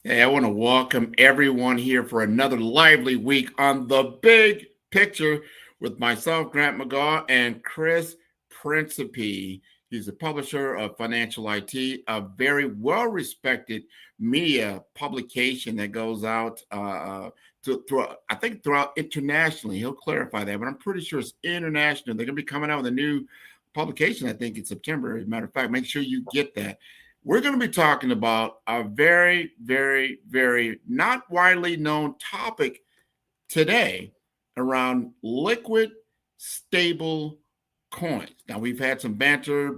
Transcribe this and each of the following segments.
Hey, I want to welcome everyone here for another lively week on The Big Picture with myself, Grant McGaw, and Chris Principe. He's a publisher of Financial IT, a very well respected media publication that goes out I think, throughout internationally. He'll clarify that, but I'm pretty sure it's international. They're going to be coming out with a new publication, I think, in September. As a matter of fact, make sure you get that. We're going to be talking about a very, very, very not widely known topic today around liquid stable coins. Now we've had some banter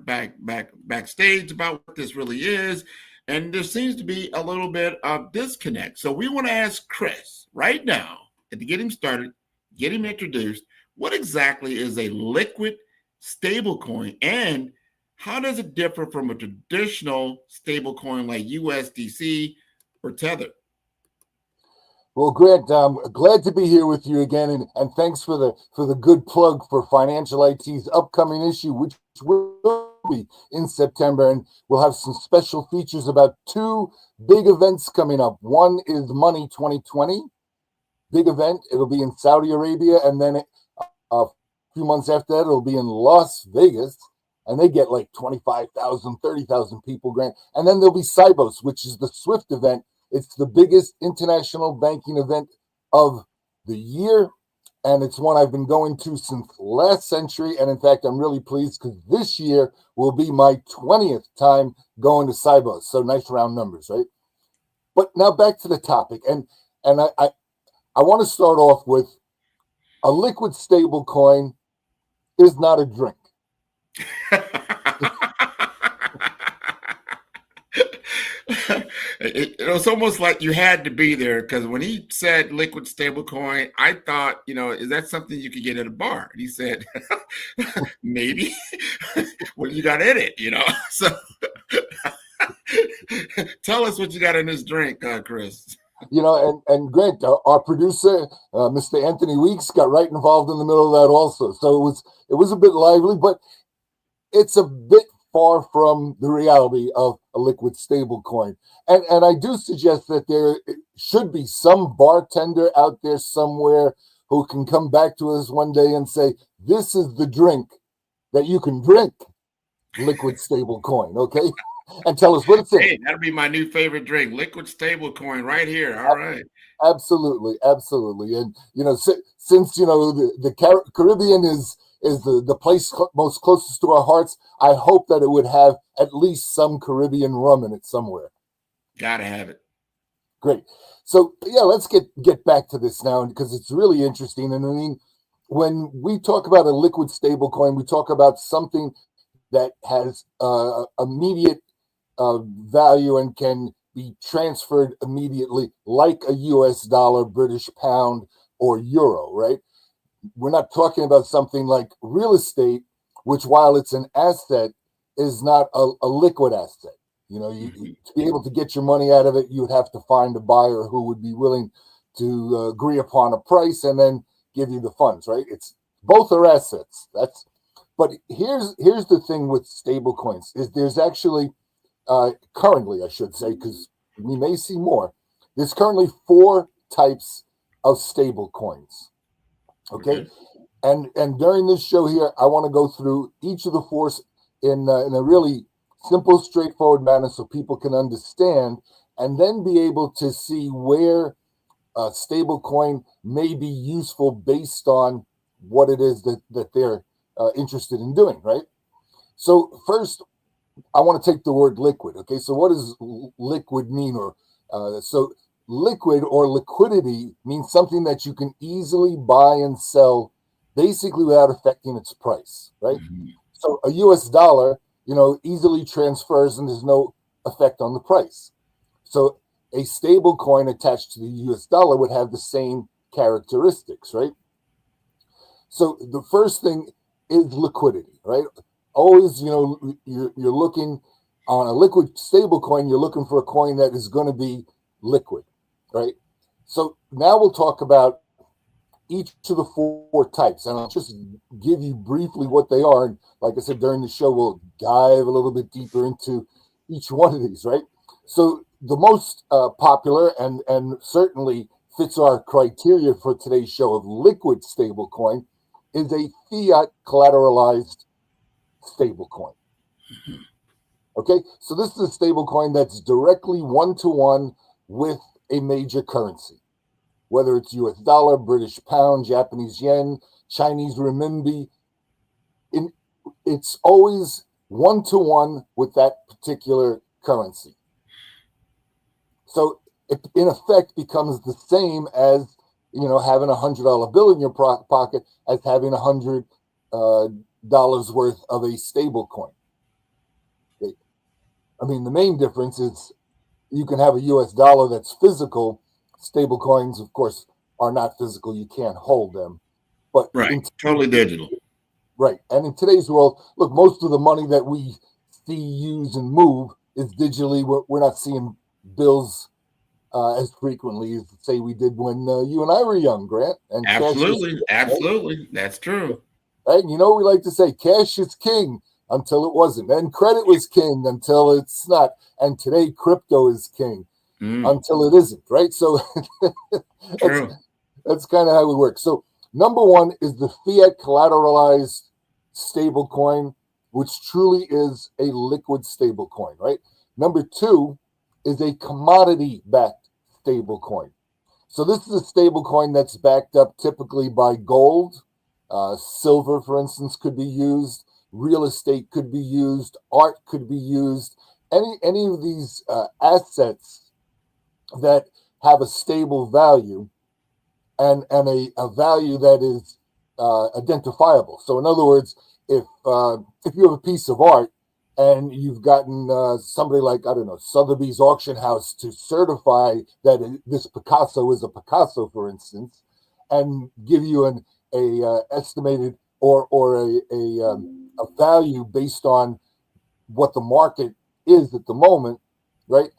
backstage about what this really is, and there seems to be a little bit of disconnect. So we want to ask Chris right now, and to get him started, get him introduced, what exactly is a liquid stable coin, and how does it differ from a traditional stable coin like USDC or Tether? Well, Grant, I'm glad to be here with you again, and thanks for the good plug for Financial IT's upcoming issue, which will be in September, and we'll have some special features about two big events coming up. One is Money 2020, big event. It'll be in Saudi Arabia, and then a few months after that, it'll be in Las Vegas, and they get like 25,000, 30,000 people, Grant. And then there'll be Cybos, which is the Swift event. It's the biggest international banking event of the year, and it's one I've been going to since last century. And in fact, I'm really pleased because this year will be my 20th time going to Cybos. So nice round numbers, right? But now back to the topic, and I want to start off with a liquid stable coin is not a drink. It was almost like you had to be there because when he said liquid stablecoin, I thought, is that something you could get at a bar? And he said, maybe. What you got in it? So tell us what you got in this drink, Chris. And Grant, our producer, Mr. Anthony Weeks, got right involved in the middle of that also. So it was a bit lively, but it's a bit far from the reality of a liquid stable coin. And I do suggest that there should be some bartender out there somewhere who can come back to us one day and say, this is the drink that you can drink, liquid stable coin, okay? And tell us what it's in. Hey, that'll be my new favorite drink, liquid stablecoin, right here. All right. Absolutely, absolutely. And since the Caribbean is the place most closest to our hearts, I hope that it would have at least some Caribbean rum in it somewhere. Gotta have it. Great. So yeah, let's get back to this now because it's really interesting. And I mean, when we talk about a liquid stable coin, we talk about something that has immediate value and can be transferred immediately, like a US dollar, British pound, or euro, right? We're not talking about something like real estate, which, while it's an asset, is not a liquid asset. To be able to get your money out of it, you would have to find a buyer who would be willing to agree upon a price and then give you the funds, right? It's both are assets. But here's the thing with stable coins is there's actually currently, I should say, because we may see more. There's currently four types of stable coins. Okay, and during this show here, I want to go through each of the four in a really simple, straightforward manner, so people can understand, and then be able to see where a stable coin may be useful based on what it is that they're interested in doing. Right. So first, I want to take the word liquid. Okay, so what does liquid mean? So liquid or liquidity means something that you can easily buy and sell, basically without affecting its price, right? Mm-hmm. So a US dollar, easily transfers and there's no effect on the price. So a stable coin attached to the US dollar would have the same characteristics, right? So the first thing is liquidity, right? Always, you're looking on a liquid stable coin, you're looking for a coin that is going to be liquid, right? So now we'll talk about each of the four types, and I'll just give you briefly what they are. And like I said, during the show, we'll dive a little bit deeper into each one of these, right? So the most popular and certainly fits our criteria for today's show of liquid stablecoin is a fiat collateralized stablecoin. Okay, so this is a stablecoin that's directly one-to-one with a major currency, whether it's US dollar, British pound, Japanese yen, Chinese renminbi. It's always one-to-one with that particular currency. So it, in effect, becomes the same as, you know, having $100 bill in your pocket as having $100 worth of a stable coin. Okay. I mean, the main difference is you can have a US dollar that's physical. Stable coins, of course, are not physical. You can't hold them. But right, totally digital. Right. And in today's world, look, most of the money that we see, use, and move is digitally. We're not seeing bills as frequently as, say, we did when you and I were young, Grant. And absolutely, absolutely. That's true. Right? You know, we like to say cash is king until it wasn't. And credit was king until it's not. And today, crypto is king until it isn't, right? So that's kind of how we work. So number one is the fiat collateralized stable coin, which truly is a liquid stable coin, right? Number two is a commodity-backed stable coin. So this is a stable coin that's backed up typically by gold, silver, for instance, could be used, real estate could be used, art could be used, any of these assets that have a stable value and a value that is identifiable. So in other words, if you have a piece of art and you've gotten somebody like, I don't know, Sotheby's auction house to certify that this Picasso is a Picasso, for instance, and give you a estimated or a value based on what the market is at the moment, right?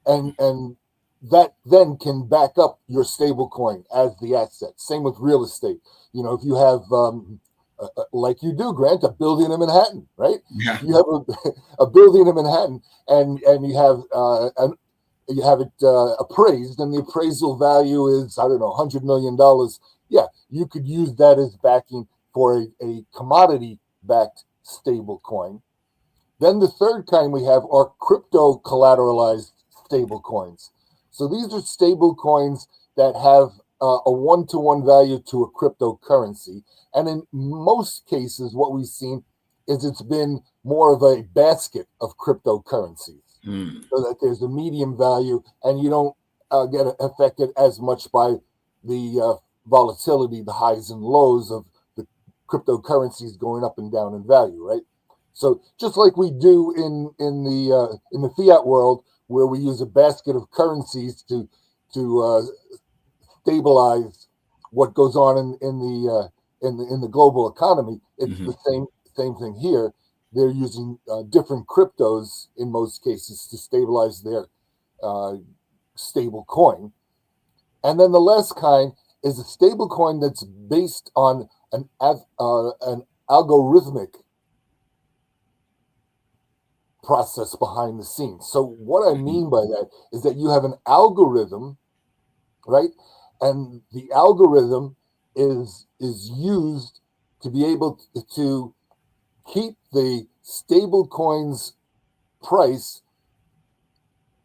And that then can back up your stable coin as the asset. Same with real estate. You know, if you have like you do, Grant, a building in Manhattan, right? Yeah. You have a building in Manhattan, and you have it appraised, and the appraisal value is, I don't know, $100 million. Yeah, you could use that as backing for a commodity-backed stable coin. Then the third kind we have are crypto collateralized stable coins. So these are stable coins that have a one-to-one value to a cryptocurrency. And in most cases, what we've seen is it's been more of a basket of cryptocurrencies, so that there's a medium value and you don't get affected as much by the volatility, the highs and lows of the cryptocurrencies going up and down in value, right? So just like we do in the fiat world, where we use a basket of currencies to stabilize what goes on in the global economy, it's the same thing here. They're using different cryptos in most cases to stabilize their stable coin. And then the last kind is a stable coin that's based on an algorithmic process behind the scenes. So what I mean by that is that you have an algorithm, right? And the algorithm is used to be able to keep the stable coin's price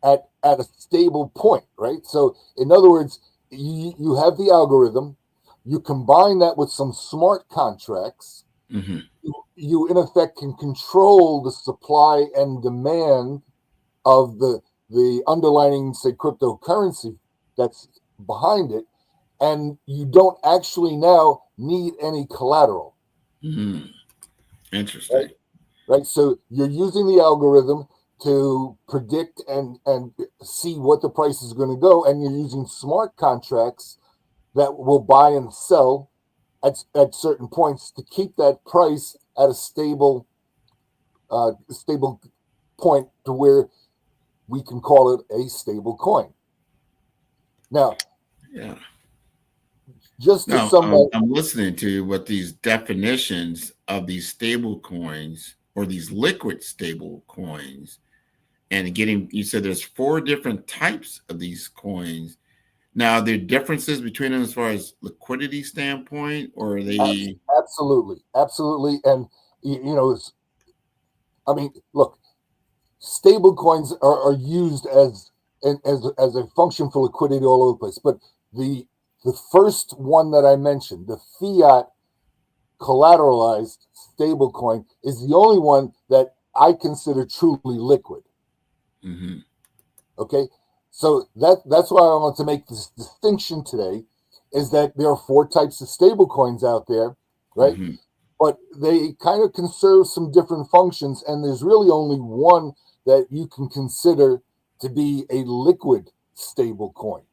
at a stable point, right? So in other words, you have the algorithm, you combine that with some smart contracts, you in effect can control the supply and demand of the underlying, say, cryptocurrency that's behind it, and you don't actually now need any collateral. Interesting. Right? So you're using the algorithm to predict and see what the price is going to go, and you're using smart contracts that will buy and sell at certain points to keep that price at a stable point to where we can call it a stable coin. Now, yeah, just to sum up, I'm listening to what these definitions of these stable coins or these liquid stable coins, and getting, you said there's four different types of these coins. Now, are there differences between them as far as liquidity standpoint, or are they? Absolutely, absolutely. And I mean, look, stable coins are used as a function for liquidity all over the place. But the the first one that I mentioned, the fiat collateralized stable coin, is the only one that I consider truly liquid. Mm-hmm. Okay, so that's why I want to make this distinction today, is that there are four types of stable coins out there, right? Mm-hmm. But they kind of conserve some different functions, and there's really only one that you can consider to be a liquid stable coin.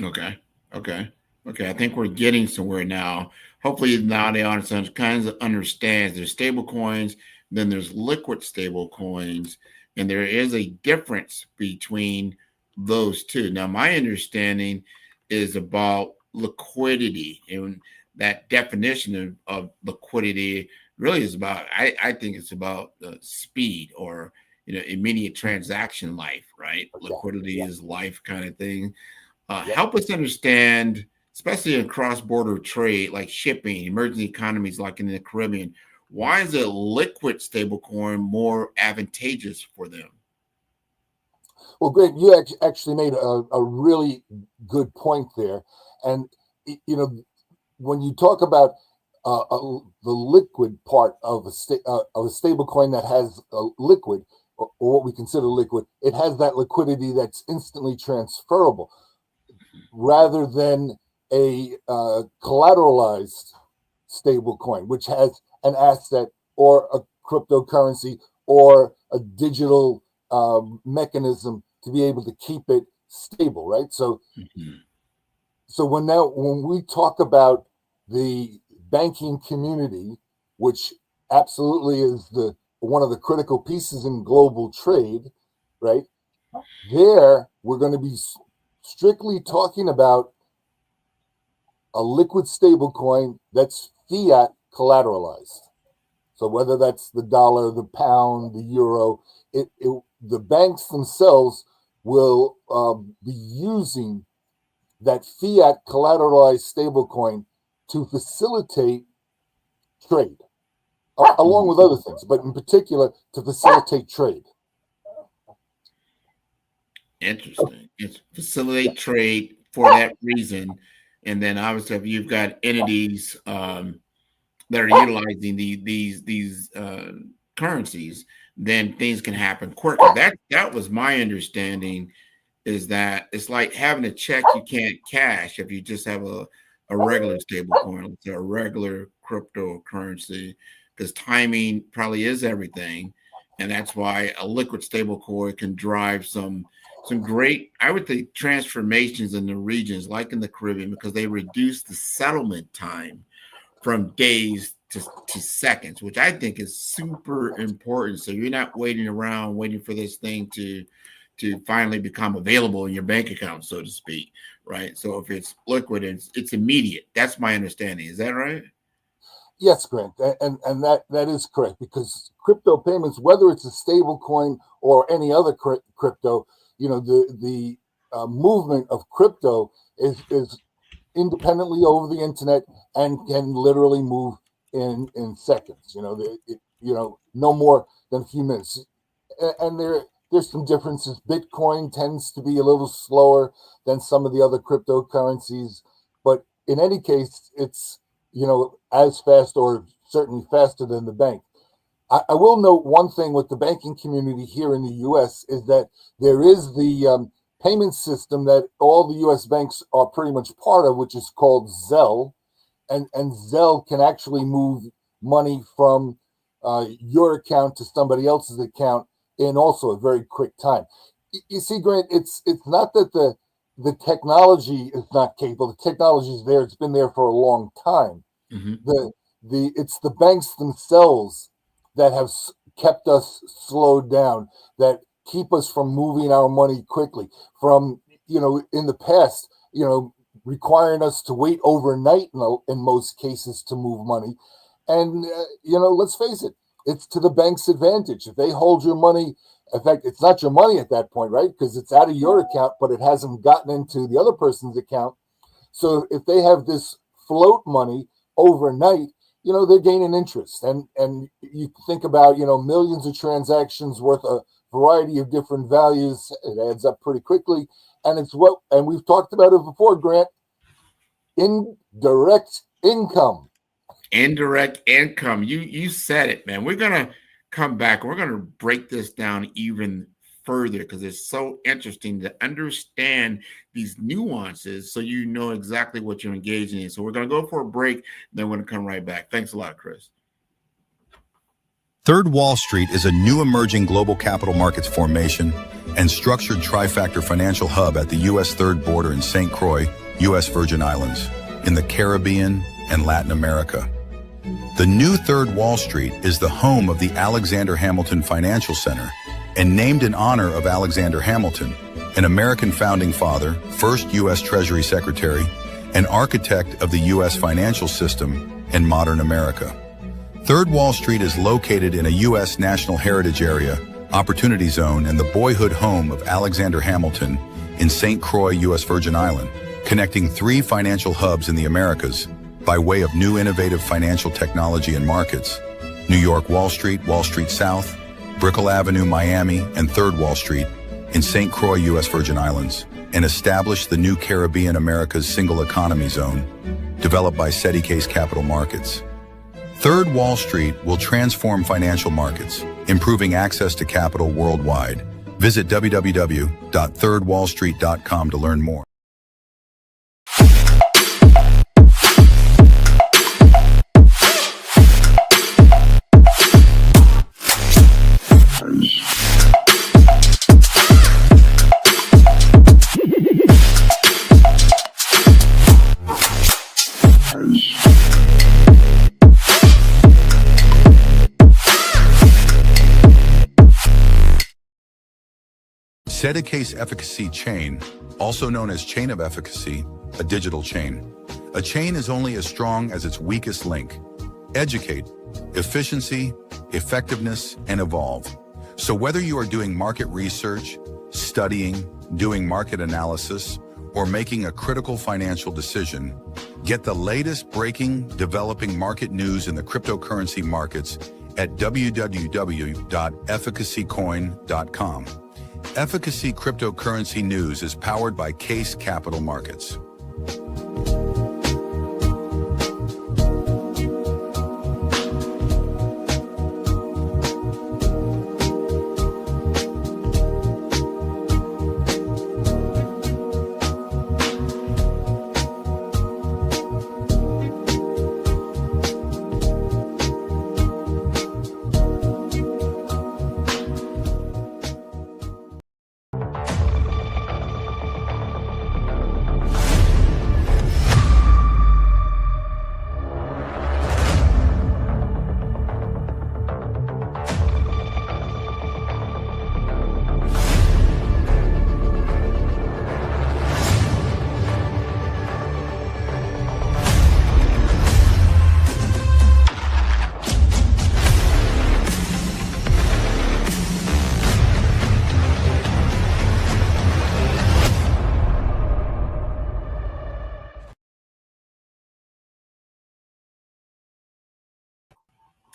Okay. Okay. Okay. I think we're getting somewhere now. Hopefully now the audience kind of understands there's stable coins, then there's liquid stable coins, and there is a difference between those two. Now, my understanding is about liquidity, and that definition of liquidity really is about, I think it's about speed, or immediate transaction life, right? Okay. Liquidity Yeah. is life kind of thing. Yep. Help us understand, especially in cross-border trade like shipping, emerging economies like in the Caribbean, why is a liquid stablecoin more advantageous for them? Well, great. You actually made a really good point there. And, when you talk about the liquid part of a stable coin that has a liquid, or what we consider liquid, it has that liquidity that's instantly transferable, rather than a collateralized stable coin, which has an asset or a cryptocurrency or a digital mechanism to be able to keep it stable, right? So, Mhm. when we talk about the banking community, which absolutely is the one of the critical pieces in global trade, right? There, we're going to be strictly talking about a liquid stable coin that's fiat collateralized. So whether that's the dollar, the pound, the euro, the banks themselves will be using that fiat collateralized stablecoin to facilitate trade, along Mhm. with other things, but in particular to facilitate trade. Interesting. It's Yeah. facilitate trade for that reason. And then obviously if you've got entities that are utilizing these currencies, then things can happen quicker. That was my understanding, is that it's like having a check you can't cash if you just have a regular stable coin, a regular cryptocurrency, because timing probably is everything. And that's why a liquid stable coin can drive some great, I would think, transformations in the regions like in the Caribbean, because they reduce the settlement time from days to seconds, which I think is super important. So you're not waiting around waiting for this thing to finally become available in your bank account, so to speak, right? So if it's liquid, it's immediate. That's my understanding. Is that right? Yes, Grant, and that is correct, because crypto payments, whether it's a stable coin or any other crypto, the movement of crypto is independently over the internet and can literally move in seconds. No more than a few minutes. And there's some differences. Bitcoin tends to be a little slower than some of the other cryptocurrencies, but in any case, it's as fast, or certainly faster than the bank. I will note one thing with the banking community here in the U.S. is that there is the payment system that all the U.S. banks are pretty much part of, which is called Zelle, and Zelle can actually move money from your account to somebody else's account in also a very quick time. You see, Grant, it's not that the technology is not capable. The technology is there. It's been there for a long time. Mm-hmm. It's the banks themselves that have kept us slowed down, that keep us from moving our money quickly, from in the past, requiring us to wait overnight in most cases to move money. And let's face it, it's to the bank's advantage. If they hold your money In fact, it's not your money at that point, right? Because it's out of your account, but it hasn't gotten into the other person's account. So if they have this float money overnight, they're gaining interest. And you think about, millions of transactions worth a variety of different values. It adds up pretty quickly. And and we've talked about it before, Grant, indirect income. Indirect income. You said it, man. We're gonna come back. We're gonna break this down even further because it's so interesting to understand these nuances so you know exactly what you're engaging in. So we're gonna go for a break, then we're gonna come right back. Thanks a lot, Chris. Third Wall Street is a new emerging global capital markets formation and structured trifactor financial hub at the U.S. Third Border in St. Croix, U.S. Virgin Islands, in the Caribbean and Latin America. The new Third Wall Street is the home of the Alexander Hamilton Financial Center and named in honor of Alexander Hamilton, an American founding father, first U.S. Treasury Secretary, and architect of the U.S. financial system and modern America. Third Wall Street is located in a U.S. National Heritage Area, Opportunity Zone, and the boyhood home of Alexander Hamilton in St. Croix, U.S. Virgin Island, connecting 3 financial hubs in the Americas by way of new innovative financial technology and markets: New York Wall Street South, Brickell Avenue, Miami, and Third Wall Street in St. Croix, U.S. Virgin Islands, and established the new Caribbean America's single economy zone, developed by SETI Case Capital Markets. Third Wall Street will transform financial markets, improving access to capital worldwide. Visit www.thirdwallstreet.com to learn more. SETI Case Efficacy Chain, also known as Chain of Efficacy, a digital chain. A chain is only as strong as its weakest link. Educate, efficiency, effectiveness, and evolve. So whether you are doing market research, studying, doing market analysis, or making a critical financial decision, get the latest breaking, developing market news in the cryptocurrency markets at www.efficacycoin.com. Efficacy Cryptocurrency News is powered by Case Capital Markets.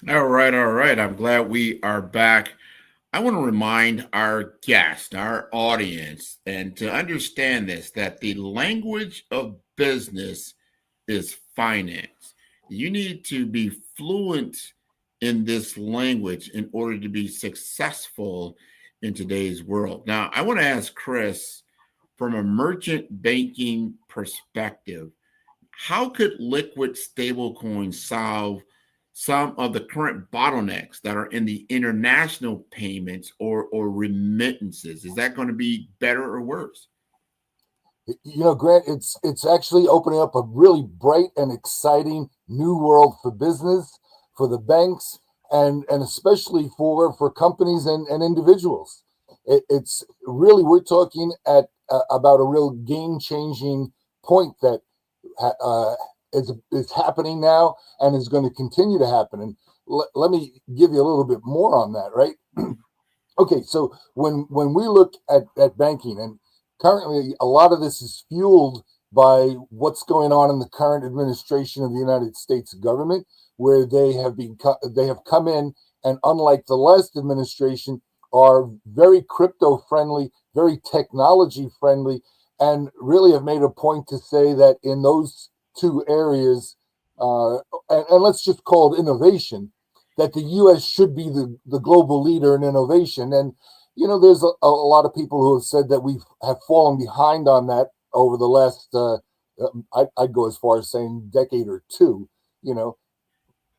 All right. I'm glad we are back. I want to remind our guest, our audience, and to understand this, that the language of business is finance. You need to be fluent in this language in order to be successful in today's world. Now, I want to ask Chris, from a merchant banking perspective, how could liquid stablecoins solve some of the current bottlenecks that are in the international payments or remittances? Is that going to be better or worse? Grant, it's actually opening up a really bright and exciting new world for business, for the banks, and especially for companies and individuals. It's really, we're talking at about a real game-changing point that is happening now and is going to continue to happen. And let me give you a little bit more on that, right? Okay, so when we look at banking, and currently a lot of this is fueled by what's going on in the current administration of the United States government, where they have come in and, unlike the last administration, are very crypto friendly, very technology friendly, and really have made a point to say that in those two areas, and let's just call it innovation, that the U.S. should be the global leader in innovation. And, there's a lot of people who have said that we have fallen behind on that over the last, I'd go as far as saying decade or two,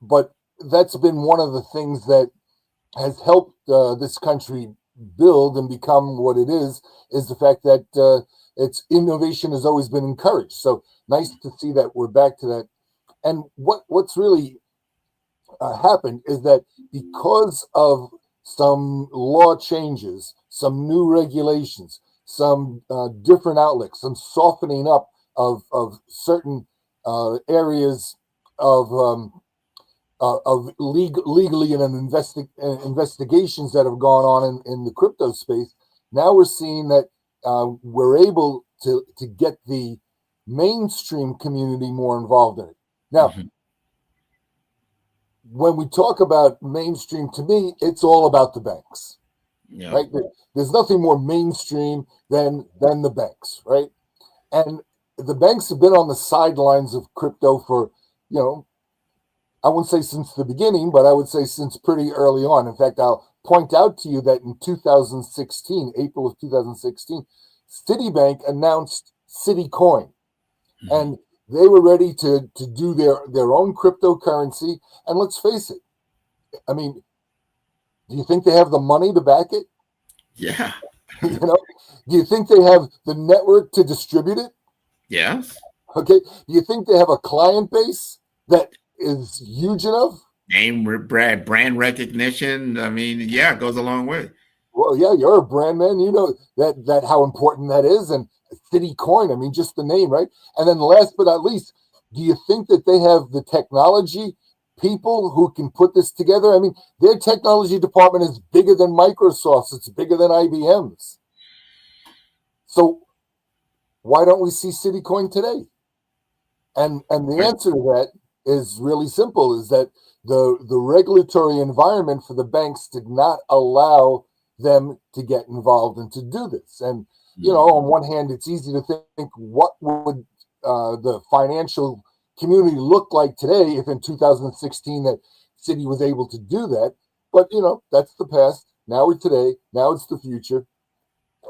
but that's been one of the things that has helped this country build and become what it is the fact that its innovation has always been encouraged. So nice to see that we're back to that. And what's really happened is that because of some law changes, some new regulations, some different outlooks, some softening up of certain areas of legally and investigations that have gone on in the crypto space. Now we're seeing that we're able to get the mainstream community more involved in it. Now, when we talk about mainstream, to me, it's all about the banks, right? There's nothing more mainstream than the banks, right? And the banks have been on the sidelines of crypto for, I wouldn't say since the beginning, but I would say since pretty early on. In fact, I'll point out to you that in 2016, April of 2016, Citibank announced Citicoin, and they were ready to do their own cryptocurrency. And let's face it, I mean, do you think they have the money to back it? Yeah. Do you think they have the network to distribute it? Yes. Okay. Do you think they have a client base that is huge enough? Name, brand recognition. I mean, yeah, it goes a long way. Well, yeah, you're a brand man. You know that how important that is. And Citicoin, I mean, just the name, right? And then last but not least, do you think that they have the technology people who can put this together? I mean, their technology department is bigger than Microsoft's. It's bigger than IBM's. So why don't we see Citicoin today? And the answer to that is really simple, is that the regulatory environment for the banks did not allow them to get involved and to do this. And, on one hand, it's easy to think, what would the financial community look like today if in 2016 that Citi was able to do that? But, that's the past. Now we're today. Now it's the future.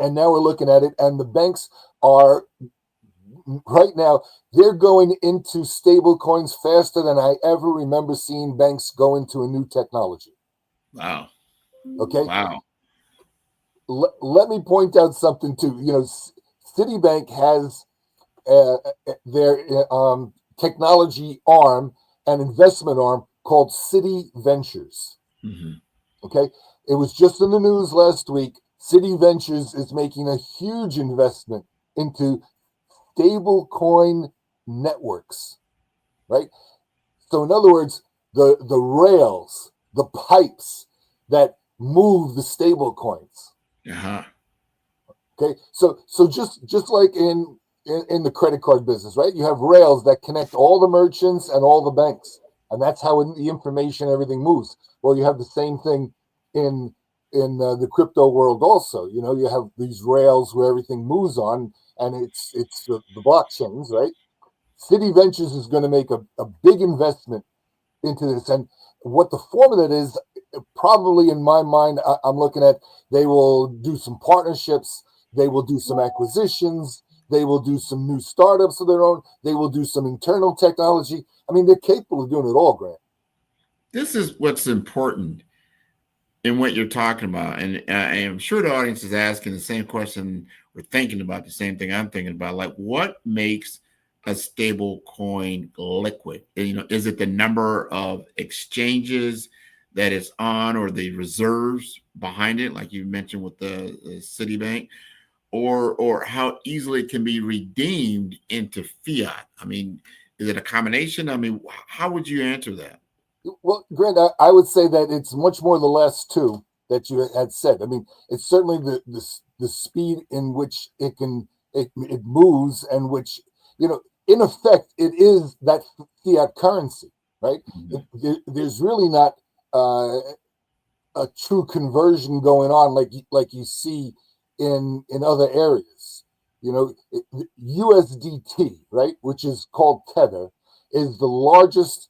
And now we're looking at it. And the banks are, right now, they're going into stable coins faster than I ever remember seeing banks go into a new technology. Wow. Okay. Wow. Let me point out something too. Citibank has their technology arm and investment arm called Citi Ventures. Okay. It was just in the news last week. Citi Ventures is making a huge investment into stable coin networks, right? So in other words, the rails, the pipes that move the stable coins. Okay, so just like in the credit card business, right? You have rails that connect all the merchants and all the banks, and that's how the information, everything moves. Well, you have the same thing in the crypto world also. You have these rails where everything moves on, and it's the blockchains, right? Citi Ventures is going to make a big investment into this, and what the form of it is, probably in my mind, I'm looking at, they will do some partnerships, they will do some acquisitions, they will do some new startups of their own, they will do some internal technology. I mean, they're capable of doing it all, Grant. This is what's important in what you're talking about. And I'm sure the audience is asking the same question, or thinking about the same thing I'm thinking about. Like, what makes a stable coin liquid? Is it the number of exchanges that it's on, or the reserves behind it, like you mentioned with the Citibank, or how easily it can be redeemed into fiat? I mean, is it a combination? I mean, how would you answer that? Well, Grant, I would say that it's much more the last two. that you had said. I mean, it's certainly the speed in which it moves, and which, in effect, it is that fiat currency, right? There's really not a true conversion going on like you see in other areas. USDT, right, which is called Tether, is the largest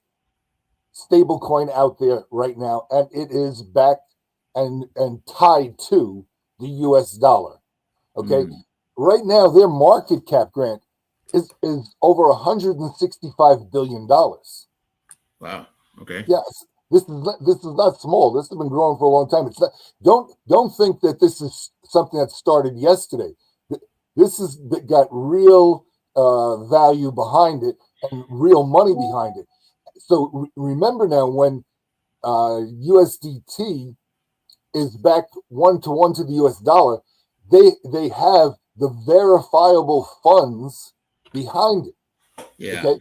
stable coin out there right now, and it is backed and tied to the US dollar. Okay. Right now their market cap, Grant, is over $165 billion. Wow. Okay. Yes. This is not small. This has been growing for a long time. It's not, don't think that this is something that started yesterday. This has got real value behind it and real money behind it. So remember now, when USDT is backed 1-to-1 to the US dollar, they have the verifiable funds behind it. Yeah. Okay,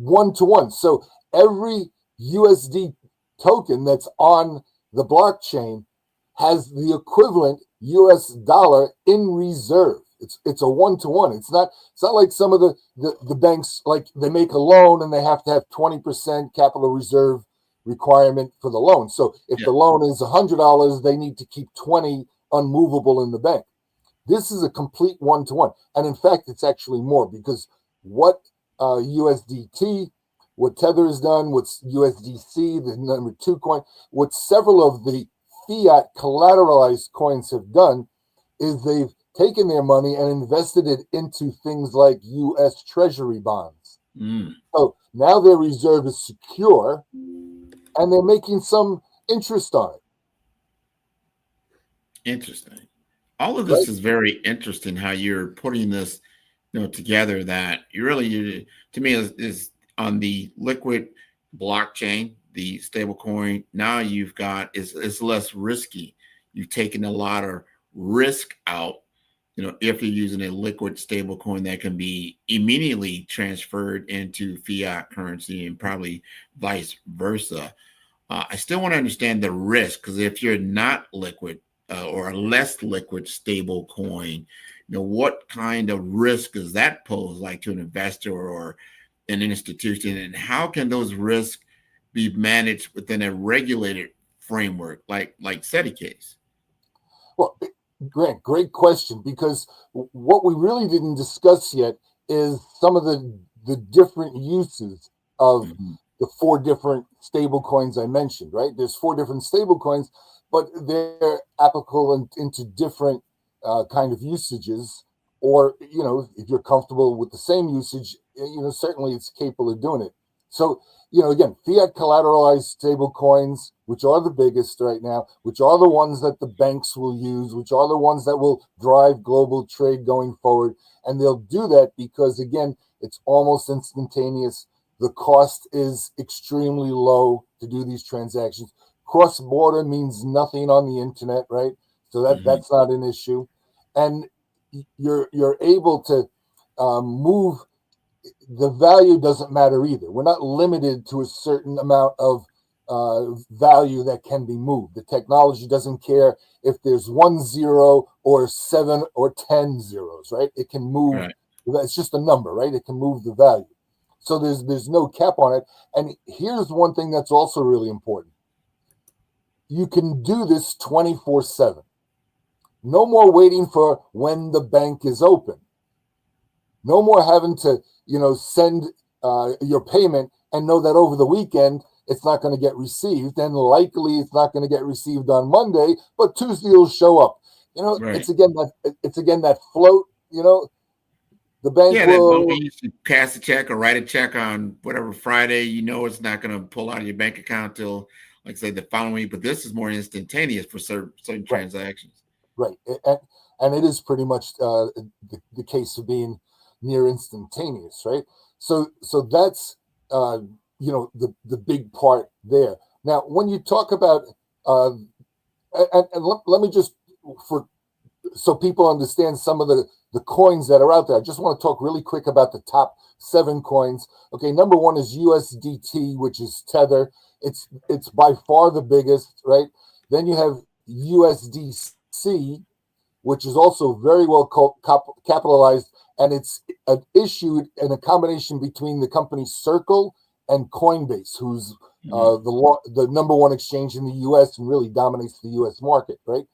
1-to-1. So every USD token that's on the blockchain has the equivalent US dollar in reserve. It's a 1-to-1. It's not like some of the banks, like they make a loan and they have to have 20% capital reserve requirement for the loan. So if the loan is $100, they need to keep 20 unmovable in the bank. This is a complete 1-to-1. And in fact, it's actually more, because what USDT, what Tether has done, what's USDC, the number 2 coin, what several of the fiat collateralized coins have done is they've taken their money and invested it into things like US Treasury bonds. So now their reserve is secure, and they're making some interest on it. Interesting. All of this is very interesting, how you're putting this, together, that you really, to me, is on the liquid blockchain, the stable coin. Now you've got, it's less risky. You've taken a lot of risk out, if you're using a liquid stable coin that can be immediately transferred into fiat currency, and probably vice versa. I still want to understand the risk, because if you're not liquid, or a less liquid stable coin, what kind of risk does that pose, like to an investor or an institution, and how can those risks be managed within a regulated framework like CEDICase? Well, Grant, great question, because what we really didn't discuss yet is some of the different uses of the 4 different stable coins I mentioned, right? There's 4 different stable coins, but they're applicable into different kind of usages. Or, if you're comfortable with the same usage, certainly it's capable of doing it. So, again, fiat collateralized stable coins, which are the biggest right now, which are the ones that the banks will use, which are the ones that will drive global trade going forward. And they'll do that because, again, it's almost instantaneous. The cost is extremely low to do these transactions. Cross-border means nothing on the internet, right? So that's not an issue. And you're able to move. The value doesn't matter either. We're not limited to a certain amount of value that can be moved. The technology doesn't care if there's 1 0 or 7 or 10 zeros, right? It can move. Right. It's just a number, right? It can move the value. So there's no cap on it. And here's one thing that's also really important. You can do this 24/7. No more waiting for when the bank is open. No more having to, send your payment and know that over the weekend it's not going to get received, and likely it's not going to get received on Monday, but Tuesday will show up. Right. It's again that float. The bank will. When you pass a check or write a check on whatever Friday, it's not going to pull out of your bank account till, like say, the following week. But this is more instantaneous for certain transactions. Right, and it is pretty much the case of being near instantaneous, right? So that's the big part there. Now, when you talk about and let me just, so people understand some of the coins that are out there, I just want to talk really quick about the top 7 coins. Okay, number 1 is USDT, which is Tether. It's by far the biggest, right? Then you have USDC, which is also very well capitalized, and it's issued in a combination between the company Circle and Coinbase, who's the number one exchange in the U.S. and really dominates the U.S. market, right?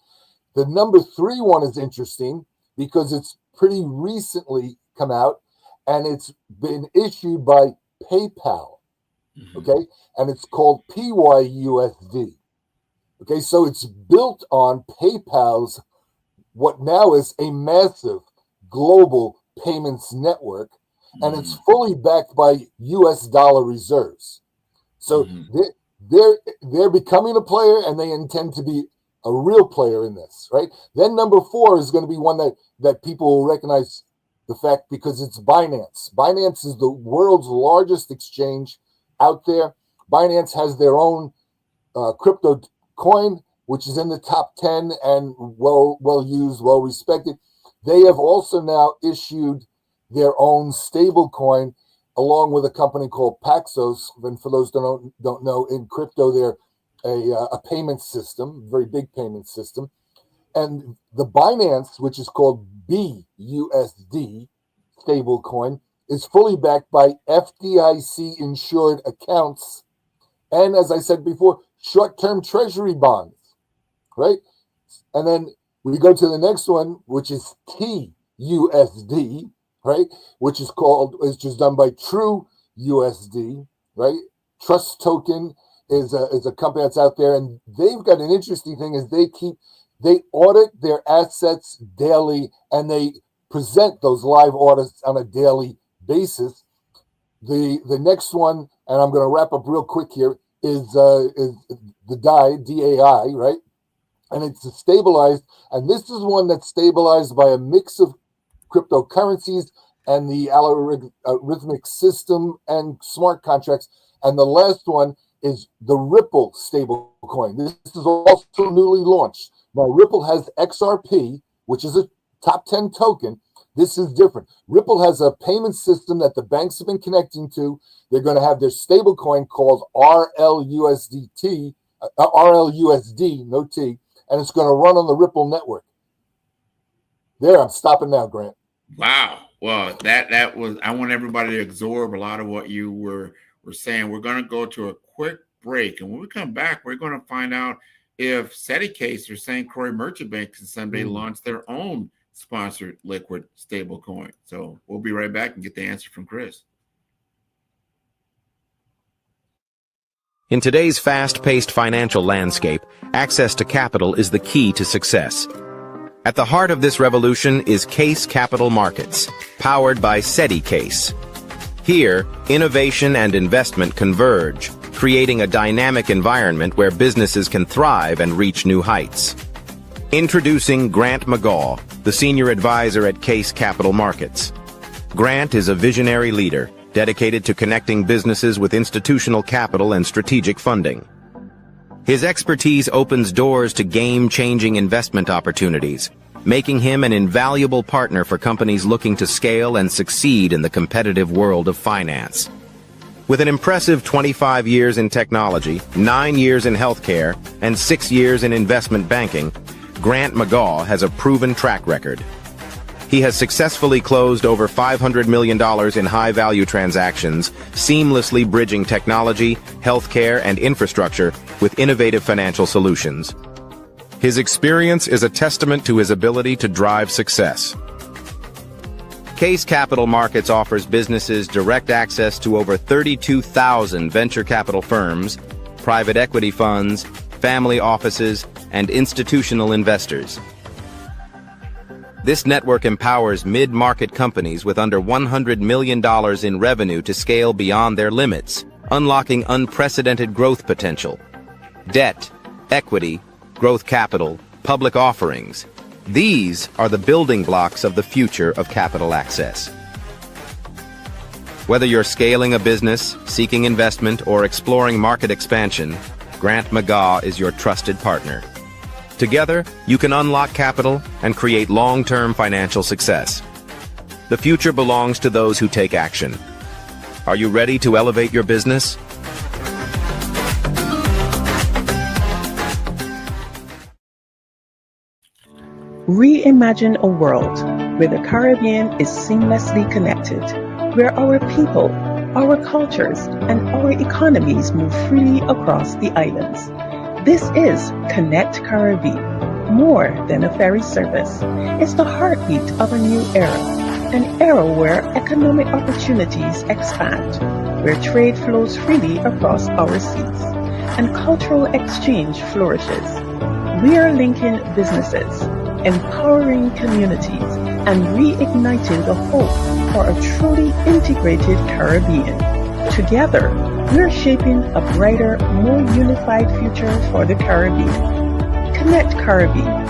The number 3 one is interesting because it's pretty recently come out, and it's been issued by PayPal, okay? And it's called PYUSD. Okay, so it's built on PayPal's what now is a massive global payments network, and it's fully backed by US dollar reserves. So they're becoming a player, and they intend to be a real player in this, right? Then number 4 is going to be one that people will recognize the fact because it's Binance. Binance is the world's largest exchange out there. Binance has their own crypto coin, which is in the top 10 and well used, well respected. They have also now issued their own stable coin along with a company called Paxos. And for those who don't know, in crypto, they're a payment system, very big payment system. And the Binance, which is called BUSD stable coin, is fully backed by FDIC insured accounts. And as I said before, short-term treasury bonds, right? And then we go to the next one, which is TUSD, right? Which is done by True USD, right? Trust Token is a company that's out there, and they've got an interesting thing is they audit their assets daily, and they present those live audits on a daily basis. The next one, and I'm going to wrap up real quick here, is the DAI, right? And it's stabilized, and this is one that's stabilized by a mix of cryptocurrencies and the algorithmic system and smart contracts. And the last one is the Ripple stable coin. This is also newly launched. Now, Ripple has XRP, which is a top 10 token. This is different. Ripple has a payment system that the banks have been connecting to. They're going to have their stable coin called RLUSD, no T, and it's going to run on the Ripple network. There, I'm stopping now, Grant. Wow. Well, that was, I want everybody to absorb a lot of what you were saying. We're going to go to a quick break, and when we come back, we're going to find out if SEDICASE or St. Croix Merchant Bank can someday launch their own sponsored liquid stable coin. So we'll be right back and get the answer from Chris. In today's fast-paced financial landscape, access to capital is the key to success. At the heart of this revolution is CASE Capital Markets, powered by SEDICASE. Here, innovation and investment converge, creating a dynamic environment where businesses can thrive and reach new heights. Introducing Grant McGaw, the Senior Advisor at CASE Capital Markets. Grant is a visionary leader, dedicated to connecting businesses with institutional capital and strategic funding. His expertise opens doors to game-changing investment opportunities, making him an invaluable partner for companies looking to scale and succeed in the competitive world of finance. With an impressive 25 years in technology, 9 years in healthcare, and 6 years in investment banking, Grant McGaw has a proven track record. He has successfully closed over $500 million in high-value transactions, seamlessly bridging technology, healthcare, and infrastructure with innovative financial solutions. His experience is a testament to his ability to drive success. CASE Capital Markets offers businesses direct access to over 32,000 venture capital firms, private equity funds, family offices, and institutional investors. This network empowers mid-market companies with under $100 million in revenue to scale beyond their limits, unlocking unprecedented growth potential. Debt, equity, growth capital, public offerings. These are the building blocks of the future of capital access. Whether you're scaling a business, seeking investment, or exploring market expansion, Grant McGaw is your trusted partner. Together, you can unlock capital and create long-term financial success. The future belongs to those who take action. Are you ready to elevate your business? Reimagine a world where the Caribbean is seamlessly connected, where our people, our cultures, and our economies move freely across the islands. This is Connect Caribbean, more than a ferry service. It's the heartbeat of a new era, an era where economic opportunities expand, where trade flows freely across our seas, and cultural exchange flourishes. We are linking businesses, empowering communities, and reigniting the hope for a truly integrated Caribbean. Together, we're shaping a brighter, more unified future for the Caribbean. Connect Caribbean,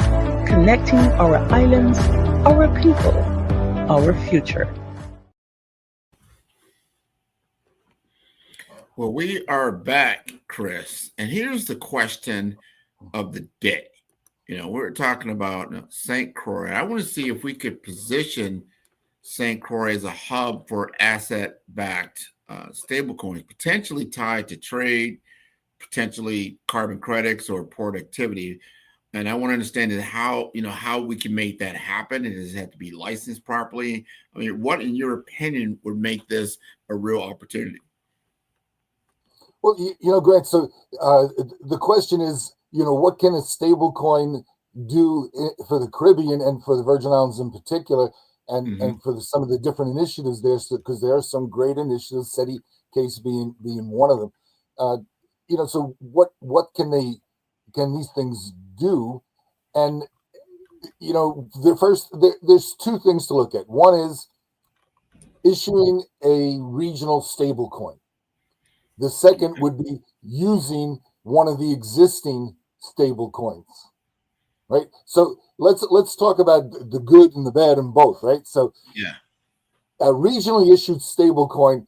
connecting our islands, our people, our future. Well, we are back, Chris. And here's the question of the day. We're talking about St. Croix. I want to see if we could position St. Croix as a hub for asset-backed stablecoins, potentially tied to trade, potentially carbon credits or port activity. And I want to understand how we can make that happen. And does it have to be licensed properly? I mean, what, in your opinion, would make this a real opportunity? Well, Grant, so the question is, what can a stable coin do for the Caribbean and for the Virgin Islands in particular, and for some of the different initiatives there, because there are some great initiatives, SETI case being one of them. So what can these things do? And there's two things to look at. One is issuing a regional stable coin. The second would be using one of the existing stable coins, right? So let's talk about the good and the bad in both, right? So yeah, a regionally issued stable coin,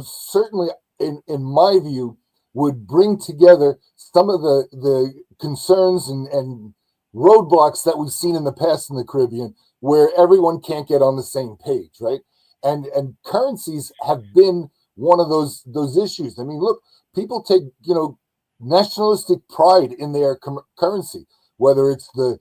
certainly in my view, would bring together some of the concerns and roadblocks that we've seen in the past in the Caribbean, where everyone can't get on the same page, right? And currencies have been one of those issues. I mean, look, people take nationalistic pride in their currency, whether it's the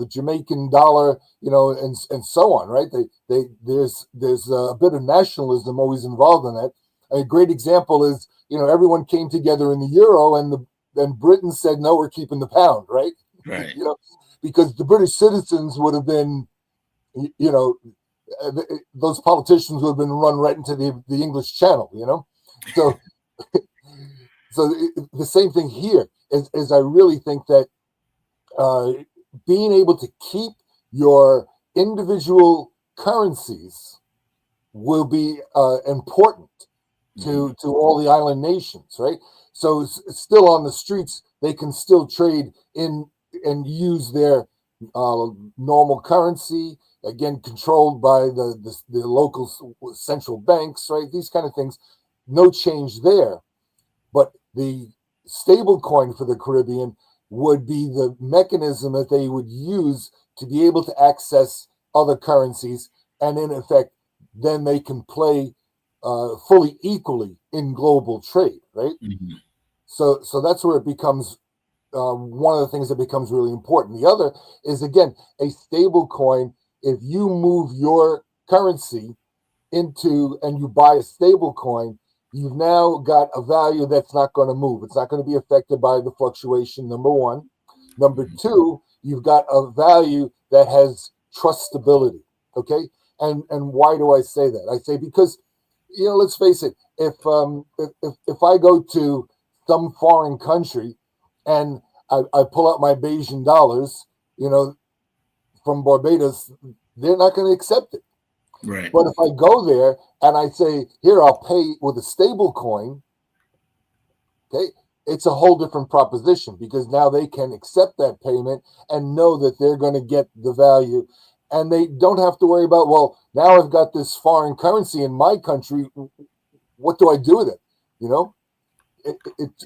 Jamaican dollar, and so on, right? There's a bit of nationalism always involved in that. A great example is everyone came together in the euro, and Britain said no, we're keeping the pound, right? Right. Because the British citizens would have been, those politicians would have been run right into the English Channel, So, so the same thing here is I really think that being able to keep your individual currencies will be important to all the island nations, right? So still on the streets, they can still trade in and use their normal currency, again, controlled by the local central banks, right? These kind of things, no change there. But the stable coin for the Caribbean would be the mechanism that they would use to be able to access other currencies. And in effect, then they can play fully equally in global trade, right? Mm-hmm. So that's where it becomes one of the things that becomes really important. The other is, again, a stable coin. If you move your currency into and you buy a stable coin, you've now got a value that's not going to move. It's not going to be affected by the fluctuation, number one. Number two, you've got a value that has trustability, okay? And why do I say that? I say because, let's face it, if I go to some foreign country and I pull out my Bayesian dollars, from Barbados, they're not going to accept it. Right. But if I go there and I say, here, I'll pay with a stable coin, okay, it's a whole different proposition, because now they can accept that payment and know that they're going to get the value. And they don't have to worry about, well, now I've got this foreign currency in my country. What do I do with it?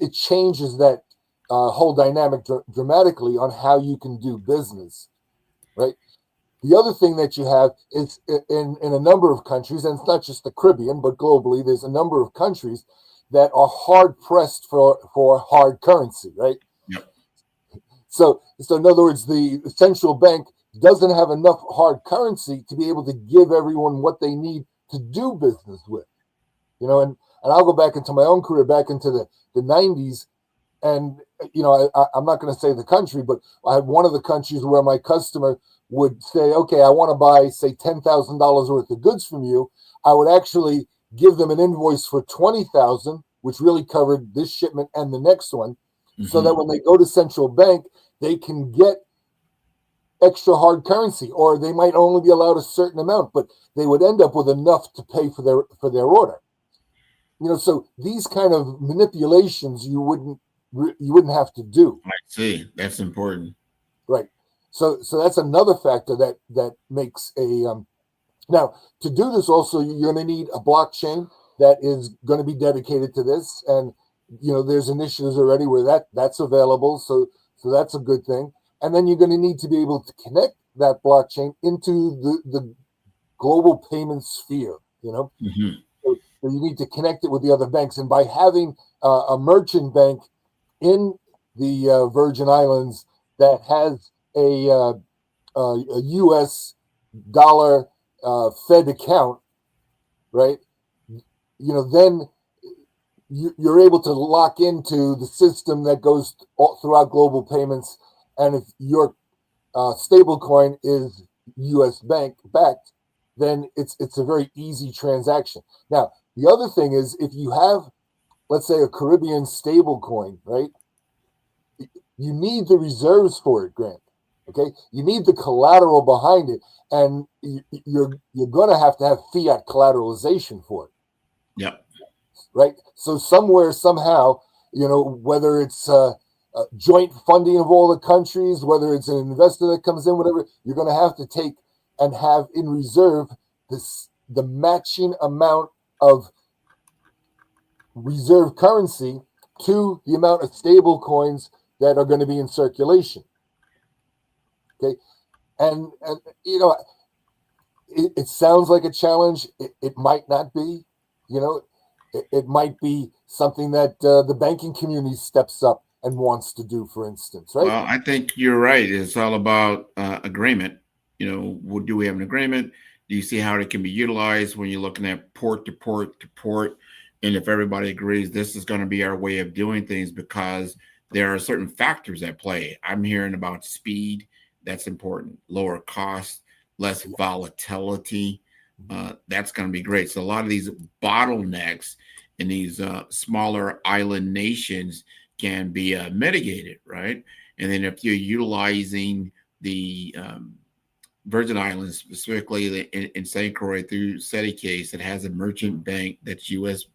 It changes that whole dynamic dramatically on how you can do business, right? The other thing that you have is in a number of countries, and it's not just the Caribbean, but globally, there's a number of countries that are hard pressed for hard currency, right? Yep. So in other words, the central bank doesn't have enough hard currency to be able to give everyone what they need to do business with. And I'll go back into my own career, back into the 90s. And, I'm not going to say the country, but I had one of the countries where my customer would say, okay, I want to buy, say, $10,000 worth of goods from you. I would actually give them an invoice for $20,000, which really covered this shipment and the next one, so that when they go to central bank, they can get extra hard currency, or they might only be allowed a certain amount, but they would end up with enough to pay for their order. So these kind of manipulations you wouldn't have to do. I see. That's important. Right. So that's another factor that makes a now, to do this also, you're going to need a blockchain that is going to be dedicated to this, and there's initiatives already where that's available. So that's a good thing. And then you're going to need to be able to connect that blockchain into the global payment sphere. So you need to connect it with the other banks, and by having a merchant bank in the Virgin Islands that has a U.S. dollar Fed account, right? Then you're able to lock into the system that goes throughout global payments. And if your stable coin is U.S. bank backed, then it's a very easy transaction. Now, the other thing is, if you have, let's say, a Caribbean stable coin, right? You need the reserves for it, Grant. Okay, you need the collateral behind it, and you're going to have fiat collateralization for it. Yep. Right. So somewhere, somehow, whether it's joint funding of all the countries, whether it's an investor that comes in, whatever, you're going to have to take and have in reserve the matching amount of reserve currency to the amount of stable coins that are going to be in circulation. Okay. And it sounds like a challenge. It might not be. It might be something that the banking community steps up and wants to do, for instance, right? Well, I think you're right. It's all about agreement. Do we have an agreement? Do you see how it can be utilized when you're looking at port to port to port? And if everybody agrees this is going to be our way of doing things, because there are certain factors at play. I'm hearing about speed. That's important. Lower cost, less volatility. That's going to be great. So a lot of these bottlenecks in these smaller island nations can be mitigated, right? And then if you're utilizing the Virgin Islands, specifically in St. Croix through SETI-CASE, that has a merchant bank that's U.S.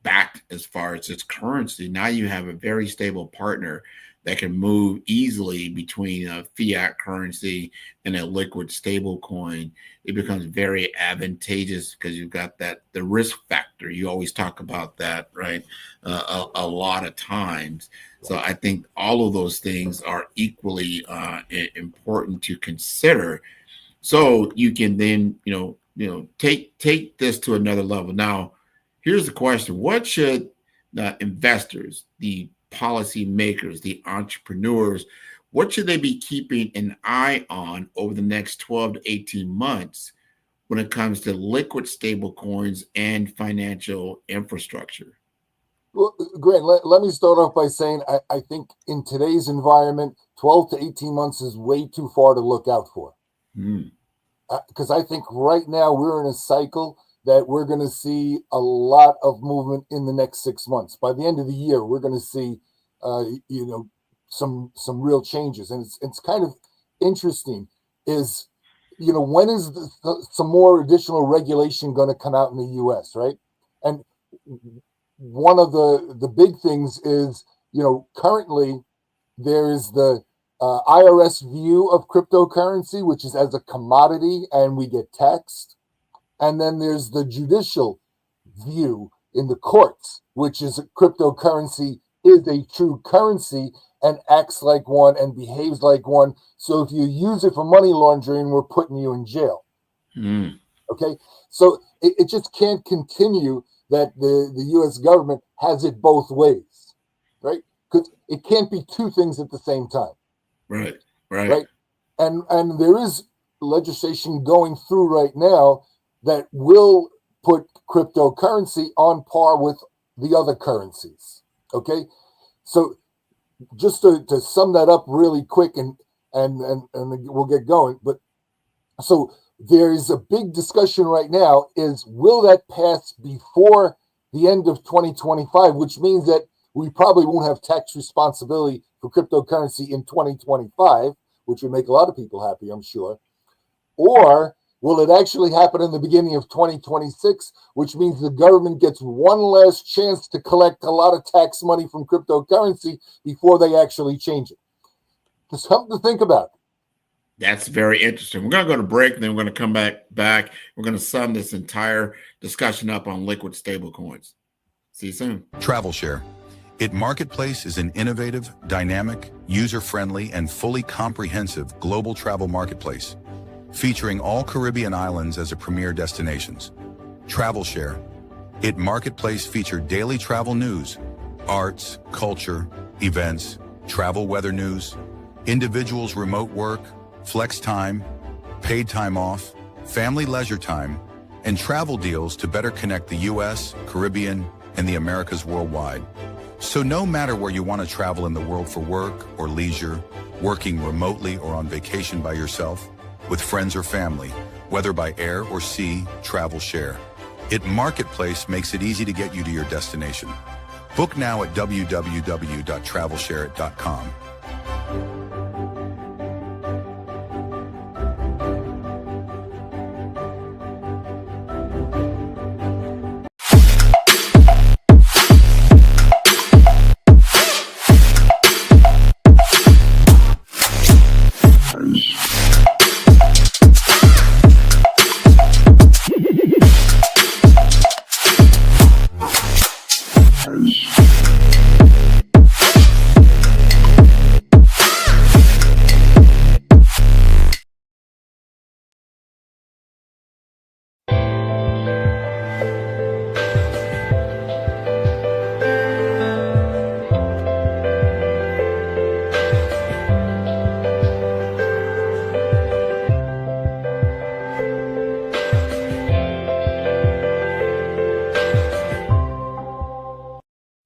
Backed as far as its currency, now you have a very stable partner that can move easily between a fiat currency and a liquid stable coin. It becomes very advantageous because you've got the risk factor. You always talk about that, right? A lot of times. So I think all of those things are equally important to consider. So you can then, take this to another level. Now, here's the question: what should the investors, the policy makers, the entrepreneurs, what should they be keeping an eye on over the next 12 to 18 months when it comes to liquid stable coins and financial infrastructure? Well, Grant, let me start off by saying I think in today's environment, 12 to 18 months is way too far to look out for. Because I think right now we're in a cycle that we're going to see a lot of movement in the next 6 months. By the end of the year, we're going to see, some real changes. And it's kind of interesting is, when is some more additional regulation going to come out in the U.S., right? And one of the big things is, currently there is the IRS view of cryptocurrency, which is as a commodity and we get taxed. And then there's the judicial view in the courts, which is cryptocurrency is a true currency and acts like one and behaves like one. So if you use it for money laundering, we're putting you in jail. Okay. So it just can't continue that the U.S. government has it both ways, right? Because it can't be two things at the same time. Right. And there is legislation going through right now that will put cryptocurrency on par with the other currencies. Okay, so just to sum that up really quick, and we'll get going. But so there is a big discussion right now: is will that pass before the end of 2025? Which means that we probably won't have tax responsibility for cryptocurrency in 2025, which would make a lot of people happy, I'm sure. Or will it actually happen in the beginning of 2026, which means the government gets one last chance to collect a lot of tax money from cryptocurrency before they actually change it? Just something to think about. That's very interesting. We're going to go to break, and then we're going to come back. We're going to sum this entire discussion up on liquid stablecoins. See you soon. TravelShare. It Marketplace is an innovative, dynamic, user-friendly, and fully comprehensive global travel marketplace, featuring all Caribbean islands as a premier destinations. TravelShare. It Marketplace featured daily travel news, arts, culture, events, travel weather news, individuals' remote work, flex time, paid time off, family leisure time, and travel deals to better connect the U.S., Caribbean, and the Americas worldwide. So no matter where you want to travel in the world for work or leisure, working remotely or on vacation by yourself, with friends or family, whether by air or sea, TravelShare. It Marketplace makes it easy to get you to your destination. Book now at www.travelshareit.com.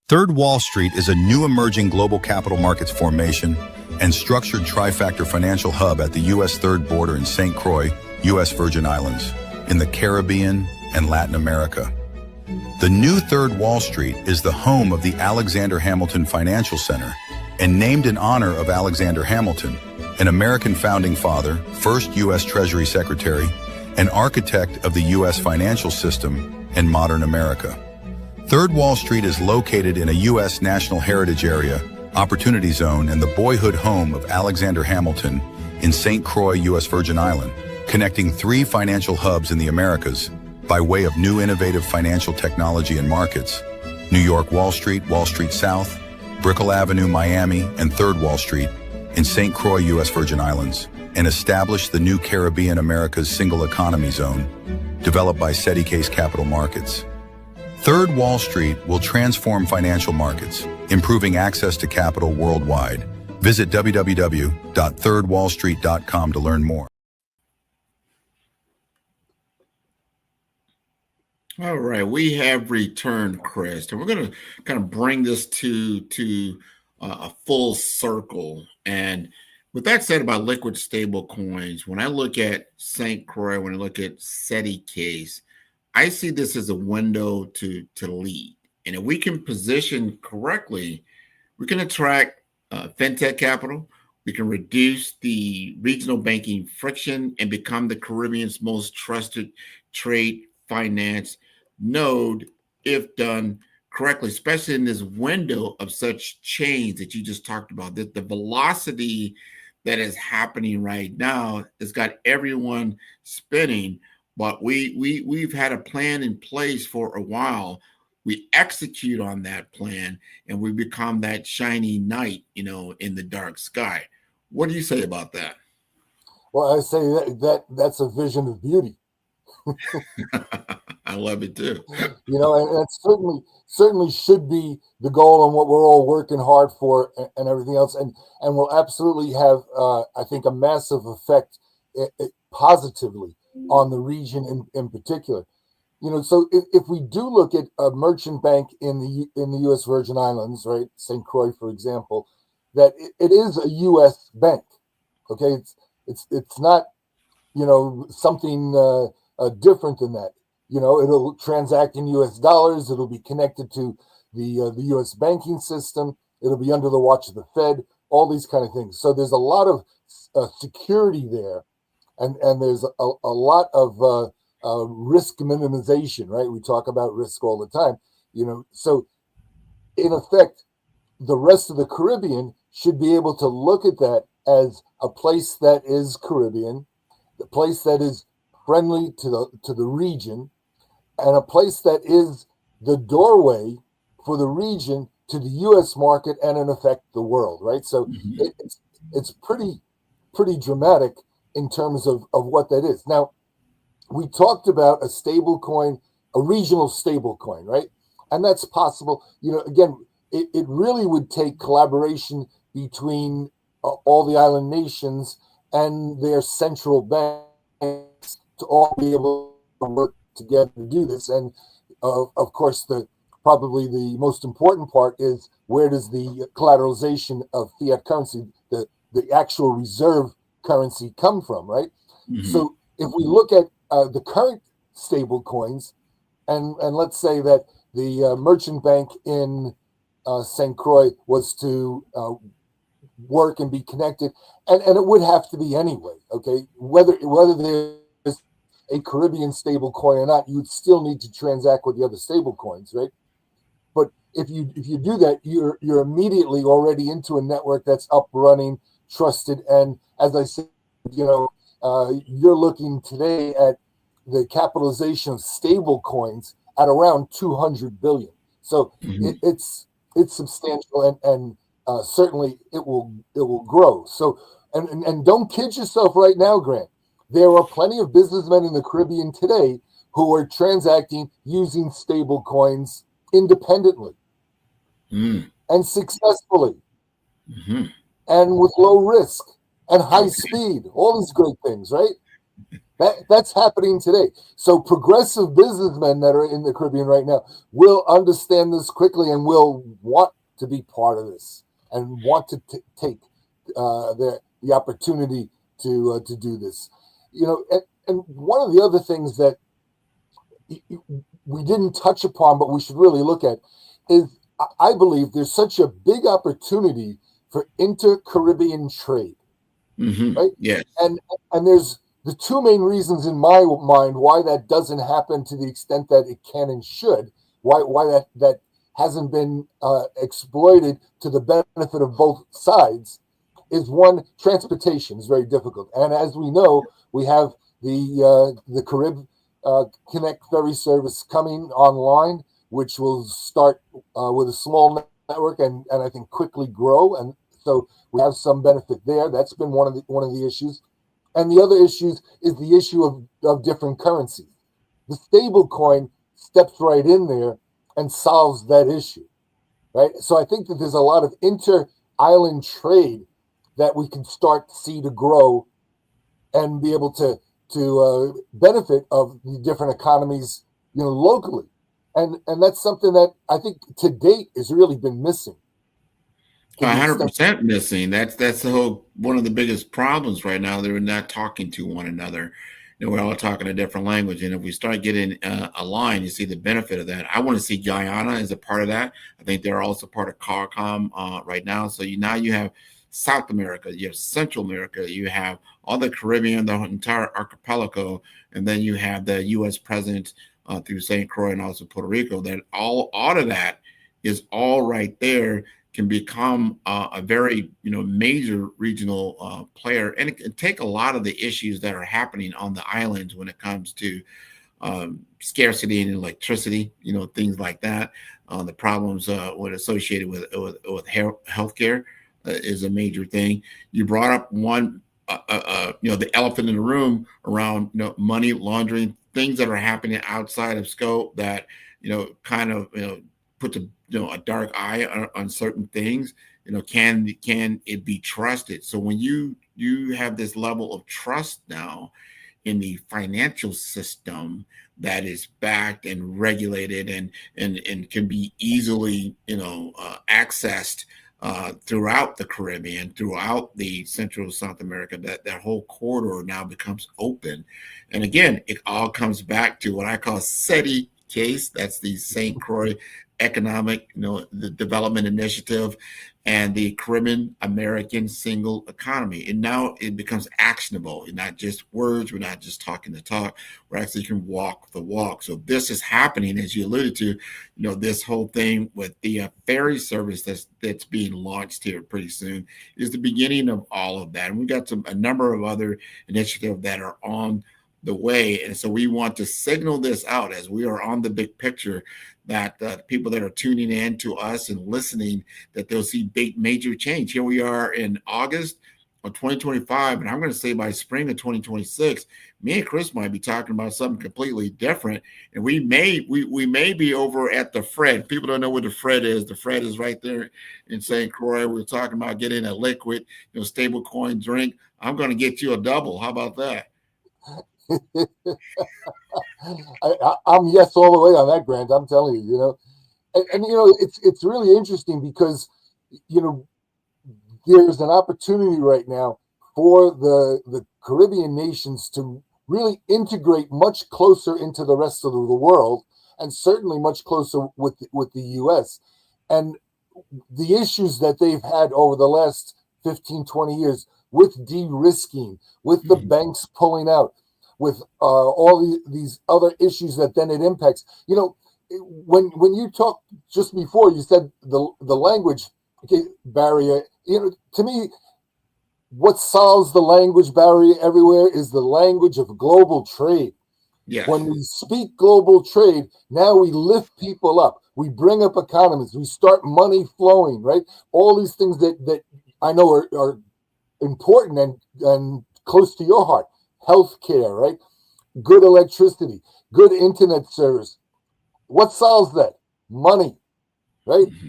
Third Wall Street is a new emerging global capital markets formation and structured trifactor financial hub at the U.S. Third Border in St. Croix, U.S. Virgin Islands, in the Caribbean and Latin America. The new Third Wall Street is the home of the Alexander Hamilton Financial Center and named in honor of Alexander Hamilton, an American founding father, first U.S. Treasury Secretary, and architect of the U.S. financial system and modern America. Third Wall Street is located in a U.S. National Heritage Area, Opportunity Zone, and the boyhood home of Alexander Hamilton in St. Croix, U.S. Virgin Island, connecting three financial hubs in the Americas by way of new innovative financial technology and markets: New York Wall Street South, Brickell Avenue, Miami, and Third Wall Street in St. Croix, U.S. Virgin Islands, and established the new Caribbean America's Single Economy Zone, developed by SETI Case Capital Markets. Third Wall Street will transform financial markets, improving access to capital worldwide. Visit www.thirdwallstreet.com to learn more. All right, we have returned, Chris, and we're going to kind of bring this to a full circle. And with that said about liquid stable coins, when I look at St. Croix, when I look at SETI Case, I see this as a window to lead. And if we can position correctly, we can attract fintech capital. We can reduce the regional banking friction and become the Caribbean's most trusted trade finance node if done correctly, especially in this window of such change that you just talked about. That the velocity that is happening right now has got everyone spinning. But we've had a plan in place for a while. We execute on that plan, and we become that shiny knight, in the dark sky. What do you say about that? Well, I say that's a vision of beauty. I love it too. You know, and that certainly should be the goal and what we're all working hard for and everything else. And will absolutely have, I think, a massive effect positively on the region in particular. You know, so if we do look at a merchant bank in the U.S. Virgin Islands, right, St. Croix, for example, that it is a U.S. bank. Okay, it's not, you know, something different than that. You know, it'll transact in U.S. dollars. It'll be connected to the U.S. banking system. It'll be under the watch of the Fed. All these kind of things. So there's a lot of security there, and there's a lot of risk minimization. Right? We talk about risk all the time. You know, so in effect, the rest of the Caribbean should be able to look at that as a place that is Caribbean, the place that is friendly to the region, and a place that is the doorway for the region to the U.S. market and in effect the world, right? So it's pretty dramatic in terms of what that is. Now, we talked about a stable coin, a regional stable coin, right? And that's possible. You know, again, it really would take collaboration between all the island nations and their central banks to all be able to work together to do this. And of course, probably the most important part is, where does the collateralization of fiat currency, the actual reserve currency, come from, right? So if we look at the current stable coins, and let's say that the merchant bank in St. Croix was to work and be connected, and it would have to be anyway, okay? Whether there's a Caribbean stable coin or not, you would still need to transact with the other stable coins, right? But if you do that, you're immediately already into a network that's up, running, trusted, and as I said, you know, you're looking today at the capitalization of stable coins at around 200 billion. So it's substantial, and certainly it will grow. So and don't kid yourself right now, Grant. There are plenty of businessmen in the Caribbean today who are transacting using stable coins independently and successfully and with low risk and high speed, all these great things, right? That's happening today. So progressive businessmen that are in the Caribbean right now will understand this quickly and will want to be part of this and want to take the opportunity to do this. You know, and one of the other things that we didn't touch upon, but we should really look at, is I believe there's such a big opportunity for inter-Caribbean trade, right? Yes. And there's the two main reasons in my mind why that doesn't happen to the extent that it can and should, why that hasn't been exploited to the benefit of both sides, is one, transportation is very difficult. And as we know, we have the Carib Connect ferry service coming online, which will start with a small network and I think quickly grow. And so we have some benefit there. That's been one of the issues. And the other issues is the issue of different currencies. The stable coin steps right in there and solves that issue, right? So I think that there's a lot of inter-island trade that we can start to see to grow and be able to benefit of the different economies, you know, locally. And that's something that I think to date has really been missing. 100% missing. That's the whole, one of the biggest problems right now. They're not talking to one another. You know, we're all talking a different language, and if we start getting aligned, you see the benefit of that. I want to see Guyana as a part of that. I think they're also part of CARICOM right now. So now you have South America, you have Central America, you have all the Caribbean, the entire archipelago, and then you have the U.S. president through St. Croix and also Puerto Rico. That all of that is all right there, can become a very major regional player, and it can take a lot of the issues that are happening on the islands when it comes to scarcity in electricity, things like that. The problems associated with healthcare is a major thing. You brought up one the elephant in the room around, money laundering, things that are happening outside of scope that, kind of, puts a dark eye on certain things. Can it be trusted? So when you have this level of trust now in the financial system that is backed and regulated and can be easily accessed throughout the Caribbean, throughout the Central South America, that whole corridor now becomes open. And again, it all comes back to what I call SETI case. That's the St. Croix Economic, the Development Initiative, and the Caribbean American Single Economy. And now it becomes actionable. It's not just words. We're not just talking the talk. We actually can walk the walk. So this is happening, as you alluded to, this whole thing with the ferry service that's being launched here pretty soon is the beginning of all of that. And we've got a number of other initiatives that are on the way. And so we want to signal this out as we are on the big picture, that people that are tuning in to us and listening, that they'll see big major change. Here we are in August of 2025, and I'm going to say by spring of 2026, me and Chris might be talking about something completely different. And we may be over at the Fred. People don't know what the Fred is. The Fred is right there in St. Croix. We're talking about getting a liquid, stable coin drink. I'm going to get you a double. How about that? I'm yes all the way on that, Grant. I'm telling you, and it's really interesting because there's an opportunity right now for the Caribbean nations to really integrate much closer into the rest of the world, and certainly much closer with the U.S. And the issues that they've had over the last 15, 20 years with de-risking, with the banks pulling out, with all these other issues that then it impacts. When you talked just before, you said the language barrier. To me, what solves the language barrier everywhere is the language of global trade. Yes. When we speak global trade, now we lift people up. We bring up economies. We start money flowing, right? All these things that I know are important and close to your heart. Healthcare, right? Good electricity, good internet service. What solves that? Money, right? Mm-hmm.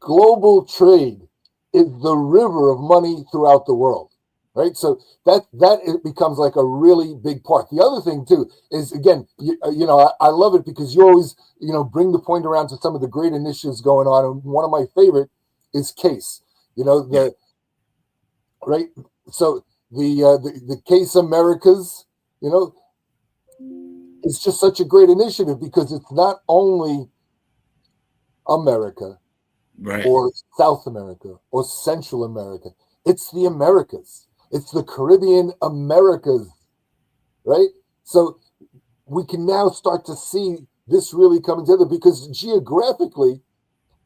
Global trade is the river of money throughout the world, right? So that it becomes like a really big part. The other thing too is, again, I love it because you always bring the point around to some of the great initiatives going on, and one of my favorite is CASE. Right. So the CASE Americas, it's just such a great initiative because it's not only America, right, or South America or Central America. It's the Americas. It's the Caribbean Americas, right? So we can now start to see this really coming together because geographically,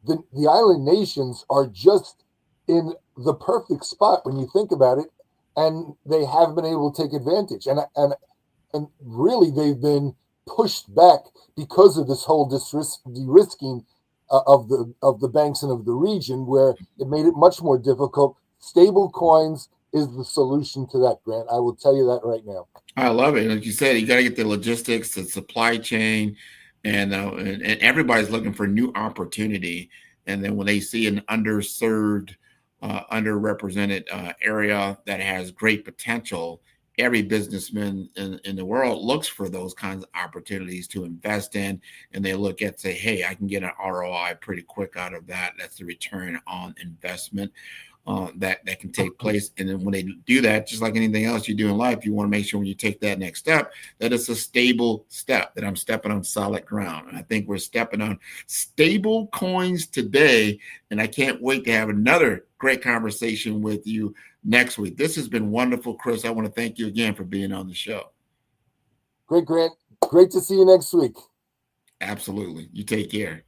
the island nations are just in the perfect spot when you think about it, and they have been able to take advantage. And really, they've been pushed back because of this whole de-risking of the banks and of the region, where it made it much more difficult. Stable coins is the solution to that, Grant. I will tell you that right now. I love it. Like you said, you got to get the logistics, the supply chain, and everybody's looking for new opportunity. And then when they see an underserved, underrepresented area that has great potential, every businessman in the world looks for those kinds of opportunities to invest in, and they look at, say, hey, I can get an ROI pretty quick out of that. That's the return on investment that can take place. And then when they do that, just like anything else you do in life, you want to make sure when you take that next step, that it's a stable step, that I'm stepping on solid ground. And I think we're stepping on stable coins today. And I can't wait to have another great conversation with you next week. This has been wonderful, Chris. I want to thank you again for being on the show. Great, Grant. Great to see you next week. Absolutely. You take care.